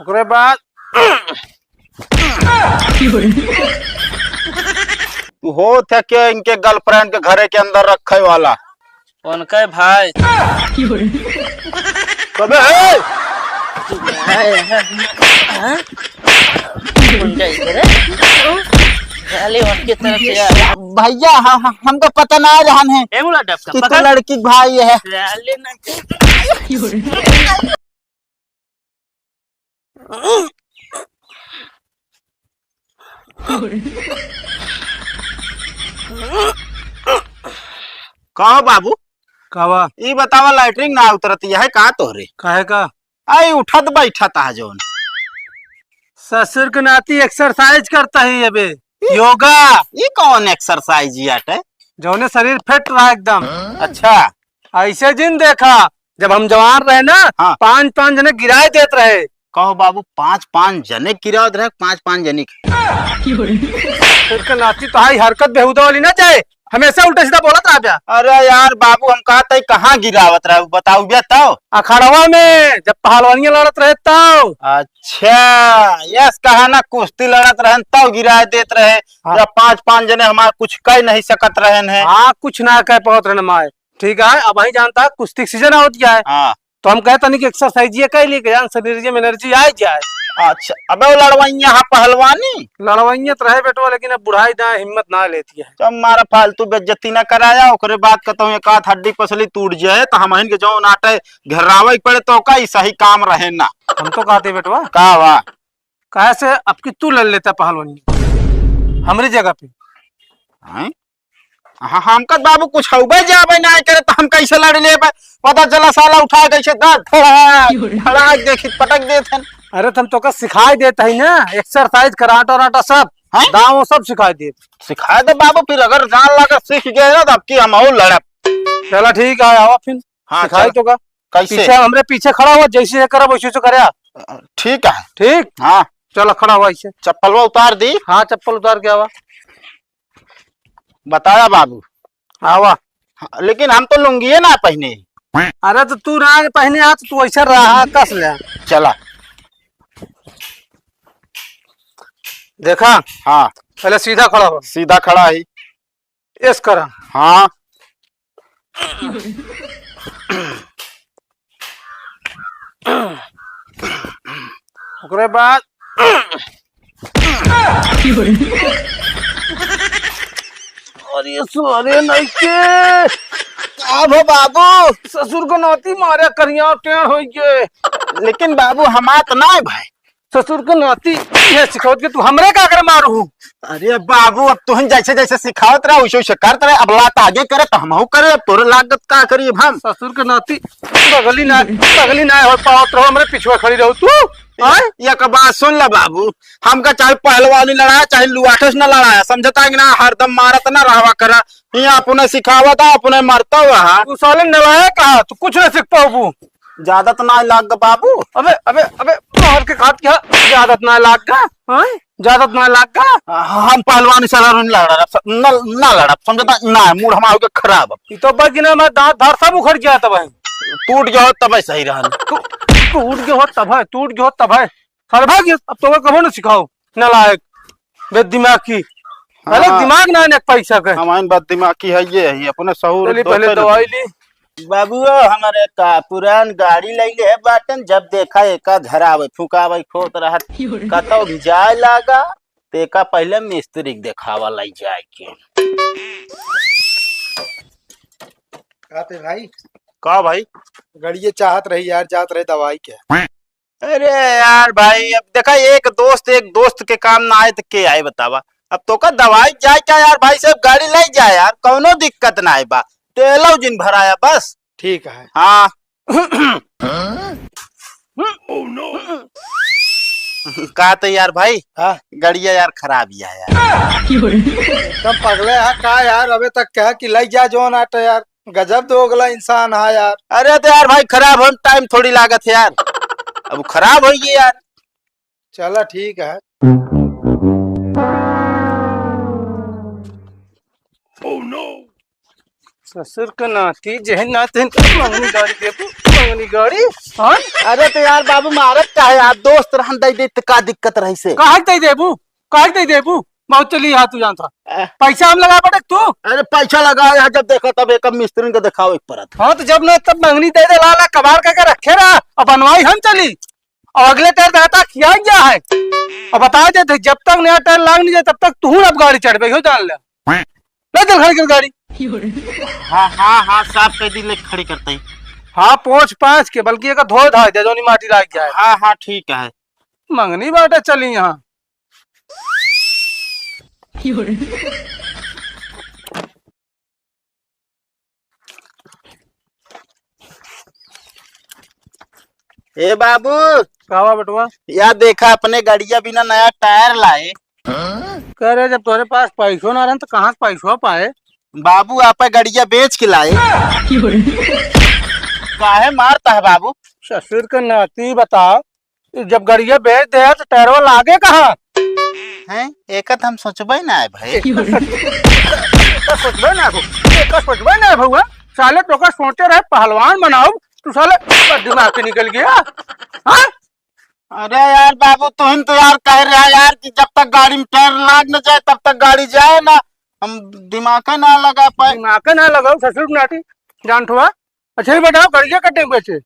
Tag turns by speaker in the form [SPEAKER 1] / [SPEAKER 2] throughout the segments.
[SPEAKER 1] ओकरे बाद
[SPEAKER 2] तू हो थे के इनके गर्लफ्रेंड के घरे के अंदर रखे वाला
[SPEAKER 3] उनके भाई
[SPEAKER 2] कबे है
[SPEAKER 3] उनकी तरफ से यार
[SPEAKER 2] भैया हमको पता ना रहन है
[SPEAKER 3] एगुला डब
[SPEAKER 2] कि
[SPEAKER 3] का
[SPEAKER 2] तू लड़की के भाई है।
[SPEAKER 3] राले ना
[SPEAKER 2] कहो बाबू
[SPEAKER 1] कावा
[SPEAKER 2] ये बतावा लाइटरिंग ना उतरती है कहा तोहरे
[SPEAKER 1] काहे का
[SPEAKER 2] आई उठत बैठत है जोन
[SPEAKER 1] ससुर के नाती एक्सरसाइज करता है अबे योगा
[SPEAKER 2] ये कौन एक्सरसाइज याट है।
[SPEAKER 1] जौने शरीर फिट रहा एकदम।
[SPEAKER 2] अच्छा
[SPEAKER 1] ऐसे दिन देखा जब हम जवान रहे ना
[SPEAKER 2] हाँ।
[SPEAKER 1] 5-5 जने गिराए देते रहे।
[SPEAKER 2] कहो बाबू 5-5 जने गिरावत रहे 5-5 जने
[SPEAKER 1] ससुर के नाती तो हाई हरकत बेहुदा वाली ना चाहे हमेशा उल्टा सीधा बोलत रहा जा।
[SPEAKER 2] अरे यार बाबू हम कहा था कहाँ गिरावत रहे बताऊ भैया तो
[SPEAKER 1] अखाड़वा में जब पहलवानियां लड़त रहे तब।
[SPEAKER 2] अच्छा यस कहा ना कुश्ती लड़त रहे तब गिरा देत रहे।
[SPEAKER 1] हाँ।
[SPEAKER 2] जब 5-5 जने हमारे कुछ कह नहीं सकत रहे हैं।
[SPEAKER 1] हाँ कुछ ना कह पाओ रहे माए ठीक है। अब वही जानता कुश्ती सीजन होत गया है
[SPEAKER 2] हाँ
[SPEAKER 1] तो हम कहता नहीं कि एक्सरसाइज ये कह लिए जान शरीर में एनर्जी आ जाए।
[SPEAKER 2] अच्छा अबे वो लड़वाइया यहाँ पहलवानी
[SPEAKER 1] लड़वाइया तो रहे बेटवा लेकिन अब बुढ़ाई ना हिम्मत ना लेती है।
[SPEAKER 2] जब मारा फालतू बेइज्जती ना कराया ओकरे बाद कहता हूँ एक आध हड्डी पसली टूट जाए तो हम के जो नाटे घेरावे पड़े तो का सही काम रहे ना।
[SPEAKER 1] हम तो कहते बेटवा
[SPEAKER 2] का वाह
[SPEAKER 1] कहे से अब कि तू लड़ लेता पहलवानी हमारी जगह पे।
[SPEAKER 2] हैं? हाँ हमका बाबू कुछ होबे जाबे ना करे तो हम कैसे लड़ ले पता चला साला उठा कैसे धड़ाक देखी पटक देते।
[SPEAKER 1] अरे तुम तो का सिखाई देता है ना एक्सरसाइज कराटा वराटा सब
[SPEAKER 2] हैं?
[SPEAKER 1] दाव सब सिखाई दे।
[SPEAKER 2] सिखाए दे बाबू फिर अगर जान लगा सीख गए ना तो अब की हम और लड़ब।
[SPEAKER 1] चला ठीक है आओ फिर
[SPEAKER 2] हाँ,
[SPEAKER 1] सिखाई
[SPEAKER 2] चल।
[SPEAKER 1] तो का
[SPEAKER 2] कैसे
[SPEAKER 1] पीछे हमरे पीछे खड़ा हुआ जैसे करा वैसे से करे।
[SPEAKER 2] ठीक है।
[SPEAKER 1] ठीक
[SPEAKER 2] हाँ
[SPEAKER 1] चलो खड़ा हुआ ऐसे।
[SPEAKER 2] चप्पलवा उतार दी।
[SPEAKER 1] हाँ चप्पल उतार के आवा
[SPEAKER 2] बताया बाबू।
[SPEAKER 1] आवा।
[SPEAKER 2] हाँ, लेकिन हम तो लुंगी ना पहने।
[SPEAKER 1] अरे तो तू ना पहने आ तो तू ऐसा रहा कस ले
[SPEAKER 2] चला
[SPEAKER 1] देखा।
[SPEAKER 2] हाँ
[SPEAKER 1] पहले सीधा खड़ा हो
[SPEAKER 2] सीधा खड़ा ही।
[SPEAKER 1] इस करा।
[SPEAKER 2] हाँ
[SPEAKER 1] ओकरे बाद अरे सोरे नहीं के
[SPEAKER 2] अब बाबू
[SPEAKER 1] ससुर को नौती मारे करिया टेढ़ हो के।
[SPEAKER 2] लेकिन बाबू हमार तो ना भाई
[SPEAKER 1] ससुर को नौती ये सिखावत के तू हमरे का कर मारू।
[SPEAKER 2] अरे बाबू अब तुम जैसे जैसे सिखावत रहा वैसे वैसे करत रहे अब लात आगे करे तो हम करे अब तोरे लागत का करी हम।
[SPEAKER 1] ससुर के नौती बगली ना हो पावत रहो हमरे पिछुआ खड़ी रहो तू।
[SPEAKER 2] या का बात सुन ला बाबू हमका चाहे पहलवानी लड़ाया चाहे लुआठस न लड़ाया समझता कि ना हरदम मारत ना रहवा करा यहाँ अपने सिखावता अपने मरता हुआ
[SPEAKER 1] तू साले नलाया कहा तू कुछ नहीं सीख पाऊ।
[SPEAKER 2] ज्यादा तो ना लाग बाबू।
[SPEAKER 1] अबे अबे अबे मार के खात क्या ज्यादा ना लाग का ज्यादा ना लाग का।
[SPEAKER 2] हम पहलवानी से ना लड़ा समझता ना मूड हमारे खराब
[SPEAKER 1] तो बगिना में दांत धार सब उखड़ गया तब
[SPEAKER 2] टूट गया तब सही रहा।
[SPEAKER 1] टूट गया हो तब है टूट गया हो तब है सर्भाग्य। अब तो कबो न सिखाओ नलायक बे दिमाग की पहले दिमाग ना पैसा का
[SPEAKER 2] हमारी बात दिमाग की है ये है अपने सहूर
[SPEAKER 1] पहले दवाई ली।
[SPEAKER 2] बाबू हमारे का पुरान गाड़ी लैले है बाटन जब देखा एका झरावे फुकावे खोत रहा कतो भी जाए लागा तेका पहले मिस्त्री देखावा लाई जाए के।
[SPEAKER 4] कहते भाई
[SPEAKER 2] का भाई
[SPEAKER 4] गड़िए चाहत रही यार जात रहे दवाई के।
[SPEAKER 2] अरे यार भाई अब देखा एक दोस्त के काम ना आए तो के आए बतावा अब तो का दवाई जाए क्या यार भाई साहब गाड़ी ले जाए यार कौनो दिक्कत ना आए बा तेलो जिन भराया बस
[SPEAKER 4] ठीक है।
[SPEAKER 2] हाँ कहा तो यार भाई
[SPEAKER 4] हाँ
[SPEAKER 2] गाड़िया यार खराब ही है यार
[SPEAKER 4] एकदम पगले है का यार अबे तक कह कि लग जा जो नाट यार गजब दो अगला इंसान है यार।
[SPEAKER 2] अरे तो यार भाई खराब हो टाइम थोड़ी लागत है यार अब खराब हो गई यार।
[SPEAKER 4] चला ठीक है।
[SPEAKER 1] ससुर के नाती जहन नाते मंगनी गाड़ी दे मंगनी गाड़ी हाँ
[SPEAKER 2] अरे तो यार बाबू मारत का है आप दोस्त रहन दे दे तो का दिक्कत रही से।
[SPEAKER 1] काहे दे देबू बहुत चली यहाँ तू जानता पैसा हम लगा पड़े तू।
[SPEAKER 2] अरे पैसा लगाया जब देखो तब एक मिस्त्री को दिखाओ एक परत।
[SPEAKER 1] हाँ तो जब न तब मंगनी दे दे लाला कबाड़ करके रखे रहा और बनवाई हम चली और अगले टायर देता किया गया है और बता दे जब तक नया टायर लाग नहीं जाए तब तक तू अब गाड़ी चढ़ पे जान ले चल खड़ी कर गाड़ी।
[SPEAKER 2] हाँ हाँ हाँ साफ कर दी लेके खड़ी करते ही।
[SPEAKER 1] हाँ पोंछ पाँच के बल्कि एक धो धा दे जो माटी लाग जाए।
[SPEAKER 2] हाँ हाँ ठीक है
[SPEAKER 1] मंगनी बाटे चली यहाँ।
[SPEAKER 2] ए बाबू
[SPEAKER 1] कावा बटुआ
[SPEAKER 2] यार देखा अपने गाड़िया बिना नया टायर लाए।
[SPEAKER 1] कह रहे जब तुम्हारे पास पैसों ना रहे तो कहाँ से पैसों पाए।
[SPEAKER 2] बाबू आप गाड़िया बेच के लाए। काहे मारता है बाबू।
[SPEAKER 1] ससुर का नाती बताओ जब गड़िया बेच दे तो टायरवा लागे कहाँ
[SPEAKER 2] हैं एक हम सोचबे ना है भाई।
[SPEAKER 1] सोचबे ना भैया साले तो का सोचे रहे पहलवान बनाओ तू साले दिमाग से निकल गया। हाँ
[SPEAKER 2] अरे यार बाबू तुम तो यार कह रहे हैं यार कि जब तक गाड़ी में टायर लाग न जाए तब तक गाड़ी जाए ना हम दिमाग ना लगा पाए।
[SPEAKER 1] दिमाग ना लगाओ ससुर नाटी जान ठुआ। अच्छा ही बताओ गड़िया कटे बेचे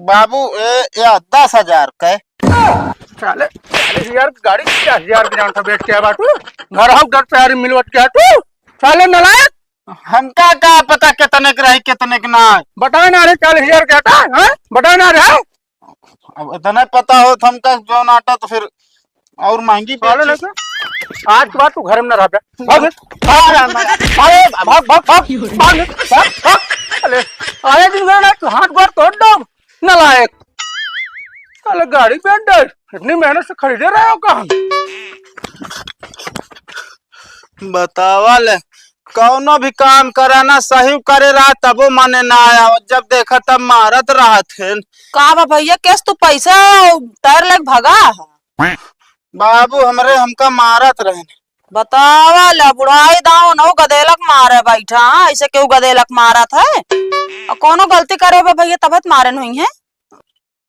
[SPEAKER 2] बाबू ये 10,000 का
[SPEAKER 1] साले 40,000 गाड़ी 50,000 की जान ठा बेच के बाटू घर हाउ घर प्यारी मिलवट के तू साले नलायक।
[SPEAKER 2] हमका क्या पता कितने के रही कितने के ना
[SPEAKER 1] बताए ना रे 40,000 के आटा है बताए ना रे।
[SPEAKER 2] अब इतना पता हो तो हमका जो नाटा तो फिर और महंगी
[SPEAKER 1] बेची। आज के बाद तू घर में न रह भाग भाग भाग भाग भाग अरे आए दिन घर तू हाथ गोड़ तोड़ दो नलायक साले गाड़ी पे अंदर इतनी मेहनत से खरीदे रहे हो कहाँ।
[SPEAKER 2] बतावा ले कौनो भी काम कराना सही करे रहा तब वो माने ना आया जब देखा तब मारत रहा थे।
[SPEAKER 3] का भैया केस तू पैसा टायर लग भगा
[SPEAKER 2] बाबू हमरे हमका मारत रहे।
[SPEAKER 3] बतावा ले बुढ़ाई दाव न गदेलक मारे बैठा ऐसे क्यों गदेलक मारत है कोनो गलती करे भैया तबत मारे नहीं है।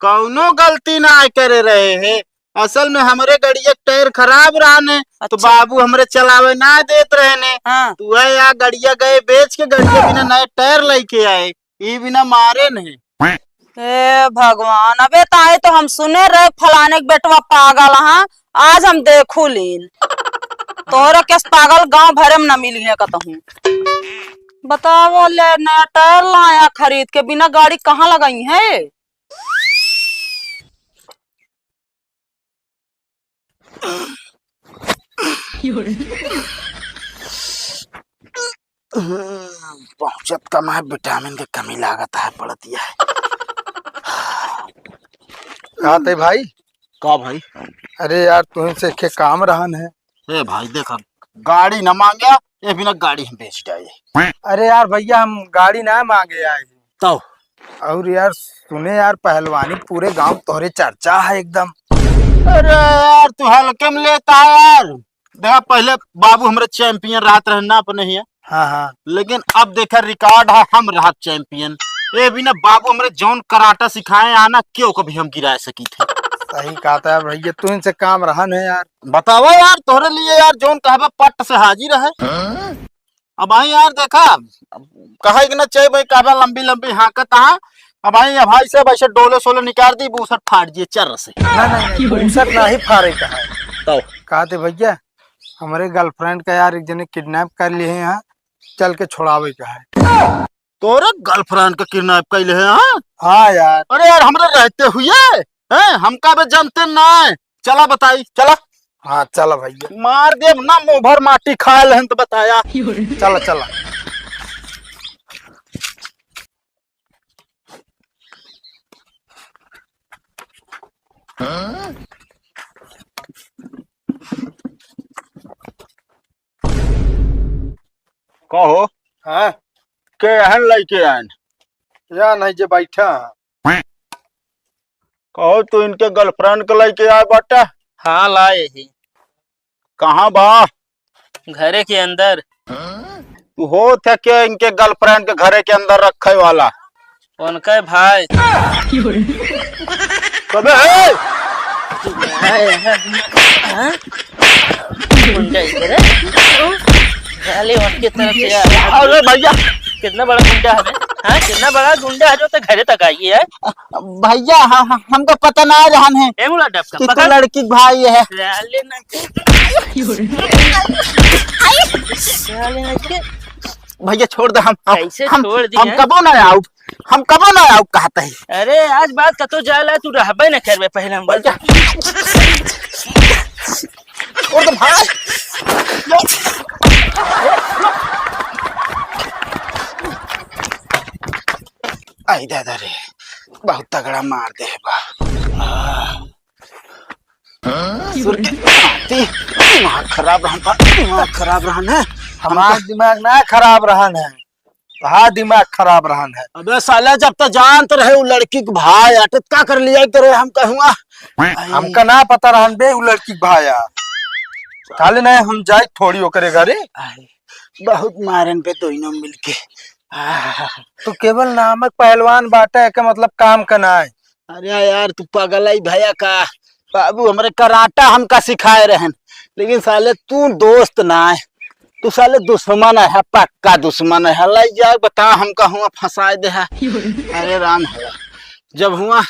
[SPEAKER 2] कौनो गलती ना करे रहे है असल में हमरे गाड़िया टायर खराब रहा ने तो बाबू हमरे चलावे ना देत रहे ने।
[SPEAKER 3] हाँ।
[SPEAKER 2] तू है यार गाड़िया गए बेच के गाड़िया बिना नए टायर लेके आए ये बिना मारे नहीं।
[SPEAKER 3] हे भगवान अबे ताए तो हम सुने रहे फलाने के बेटवा पागल हाँ आज हम देखू लीन तोरा केस पागल गांव भरे में न मिली है कहूँ। बताओ ले नया टायर लाया खरीद के बिना गाड़ी कहाँ लगाई है।
[SPEAKER 2] पहुंचत कम है विटामिन के कमी लागत है पड़ती है।
[SPEAKER 4] आते भाई
[SPEAKER 2] का भाई
[SPEAKER 4] अरे यार तुमसे के काम रहन है।
[SPEAKER 2] ए भाई देखा गाड़ी न मांगया ये बिना गाड़ी हम बेच जाए।
[SPEAKER 4] अरे यार भैया हम गाड़ी ना मांगे आए
[SPEAKER 2] तो
[SPEAKER 4] और यार सुने यार पहलवानी पूरे गांव तोहरे चर्चा है एकदम।
[SPEAKER 2] अरे यार तू हल्के में लेता है यार देखा पहले बाबू हमारे चैंपियन रहते रहे ना अपने ही
[SPEAKER 4] हाँ हाँ
[SPEAKER 2] लेकिन अब देखा रिकॉर्ड है हम रहा चैंपियन ये बिना बाबू हमारे जौन कराटा सिखाए आना क्यों कभी हम गिरा सकी थे।
[SPEAKER 4] सही कहता है भैया तू इनसे काम रहन है यार।
[SPEAKER 2] बतावा यार तोहरे लिए यार जौन कहबा पट से हाजिर है। अब आई यार देखा कहा कि ना चाहिए भाई कहबा लंबी लंबी हाकत हाँ अब आई भाई से ऐसे डोले सोले निकाल दी बूसट फाट दिए चर से
[SPEAKER 4] नहीं ना ही फारे का है।
[SPEAKER 2] तो
[SPEAKER 4] कहते भैया हमारे गर्लफ्रेंड का यार एक जने किडनैप कर लिए हैं यहाँ चल के छोड़ावे का है।
[SPEAKER 2] तोरे गर्लफ्रेंड का किडनैप कैले है हाँ।
[SPEAKER 4] हाँ यार
[SPEAKER 2] अरे यार हमरे रहते हुए हैं हमका भी जानते ना चला बताई चला।
[SPEAKER 4] हाँ चला भैया
[SPEAKER 2] मार दे ना मुंह भर माटी खा ले तो बताया
[SPEAKER 4] चला चला।
[SPEAKER 2] कहो
[SPEAKER 4] हाँ
[SPEAKER 2] के एहन लड़के आन
[SPEAKER 4] या नहीं जे बैठा
[SPEAKER 2] कहो तू इनके गर्लफ्रेंड के लड़के आए बाटा।
[SPEAKER 3] हाँ लाए ही
[SPEAKER 2] कहाँ बा
[SPEAKER 3] घरे के अंदर।
[SPEAKER 2] तू हो थे के इनके गर्लफ्रेंड के घरे के अंदर रखे वाला।
[SPEAKER 5] उनका भाई
[SPEAKER 2] कबे है
[SPEAKER 5] गुंडा इधर है। साले उनकी तरफ से
[SPEAKER 2] अरे भैया
[SPEAKER 5] कितना बड़ा गुंडा है? हाँ कितना बड़ा गुंडा है जो तो घरे तक आई है।
[SPEAKER 2] भैया हमको पता ना रहन है
[SPEAKER 5] ए मुला डब का
[SPEAKER 2] कि
[SPEAKER 5] पकड़
[SPEAKER 2] तू लड़की के भाई है।
[SPEAKER 5] साले ना साले ना के
[SPEAKER 2] भैया छोड़ दे। हम
[SPEAKER 5] कैसे छोड़ दिए?
[SPEAKER 2] हम कबो ना आऊ, हम कबो ना आऊ कहते हैं।
[SPEAKER 5] अरे आज बात कतो जाला तू रहबे न करबे पहले हम बोल
[SPEAKER 2] छोड़ दे भाई। आई दादा रे बहुत तगड़ा मार दे बा। दिमाग खराब रहन, दिमाग खराब रहन है।
[SPEAKER 4] हमारा दिमाग ना खराब रहन है, हाँ दिमाग खराब रहन है।
[SPEAKER 2] अबे साला जब तक जानते रहे वो लड़की के भाई अटक का कर लिया करे हम कहूँगा।
[SPEAKER 4] हमका ना पता रहन बे वो लड़की के भाया। खाली नहीं हम जाए थोड़ी ओकरे घरे।
[SPEAKER 2] बहुत मारन पे दोनों मिलके।
[SPEAKER 4] तू केवल नामक पहलवान बाटा है के मतलब काम करना है।
[SPEAKER 2] अरे यार तू पागल है भैया का। बाबू हमारे कराटा हमका सिखाए रहन, लेकिन साले तू दोस्त ना है, तू साले दुश्मन है, पक्का दुश्मन है। लाई जा बता हमका हुआ फंसा दे है। अरे राम है जब हुआ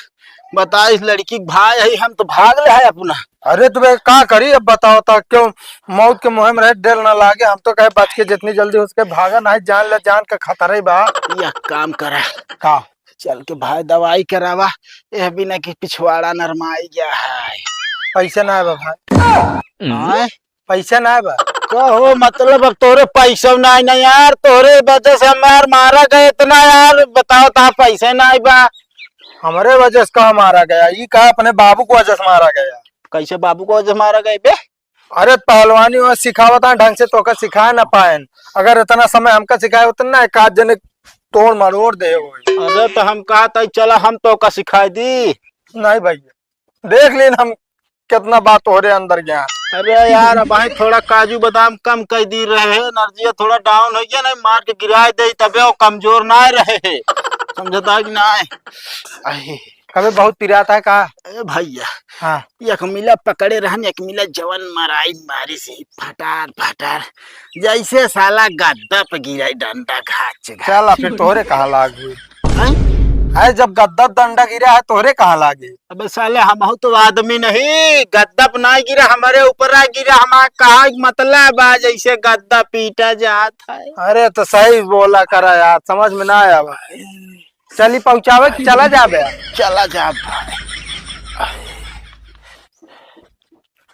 [SPEAKER 2] बता इस लड़की के भाई है हम तो भाग ले है अपना।
[SPEAKER 4] अरे तुम्हें क्या करी अब बताओ तो क्यों मौत के मुहिम रहे डर ना लागे। हम तो कहे बच के जितनी जल्दी उसके भागा ना जान ले, जान का खतरा ही बा।
[SPEAKER 2] यह काम करा
[SPEAKER 4] का
[SPEAKER 2] चल के भाई दवाई करावा, यह बिना की पिछवाड़ा नरमाई गया है।
[SPEAKER 4] पैसा ना है बा भाई,
[SPEAKER 2] हाँ?
[SPEAKER 4] पैसा ना है बा।
[SPEAKER 2] कहो मतलब अब तोरे पैसा नहीं ना यार, तोरे वजह से हमार मारा गए इतना यार। बताओ ता पैसे नहीं बा।
[SPEAKER 4] हमारे वजह से कहा मारा गया? ये कहा अपने बाबू को वजह से मारा गया।
[SPEAKER 2] कैसे बाबू को वजह मारा गए बे?
[SPEAKER 4] अरे पहलवानी वो सिखावता ढंग से तो सिखा ना पाए। अगर इतना समय हमका सिखाए उतना एक आध जने तोड़ मरोड़ दे।
[SPEAKER 2] अरे तो हम कहा था चला हम तो का सिखाई दी।
[SPEAKER 4] नहीं भैया देख लेन हम कितना बात हो रहे अंदर ज्ञान।
[SPEAKER 2] अरे यार भाई थोड़ा काजू बादाम कम कर दी रहे, एनर्जी थोड़ा डाउन हो गया, नहीं मार के गिरा दे तबे वो कमजोर ना रहे। समझता कि नहीं?
[SPEAKER 4] कभी बहुत पिराता है कहा।
[SPEAKER 2] ए भैया
[SPEAKER 4] हाँ
[SPEAKER 2] एक मिला पकड़े रहन, एक मिला जवन मराई मारी से फटार फटार जैसे साला गद्दा पे गिराई डंडा घाच
[SPEAKER 4] चला फिर तोहरे कहा लागे है। जब गद्दा डंडा गिरा है तोहरे कहा लागे।
[SPEAKER 2] अबे साले हम तो आदमी नहीं, गद्दा पे ना गिरा हमारे ऊपर आ गिरा। हमारा कहा मतलब आ जैसे गद्दा पीटा जाता है।
[SPEAKER 4] अरे तो सही बोला करा यार, समझ में ना आया भाई। चली पहुंचावे चला जाबे।
[SPEAKER 2] चला जा भाई।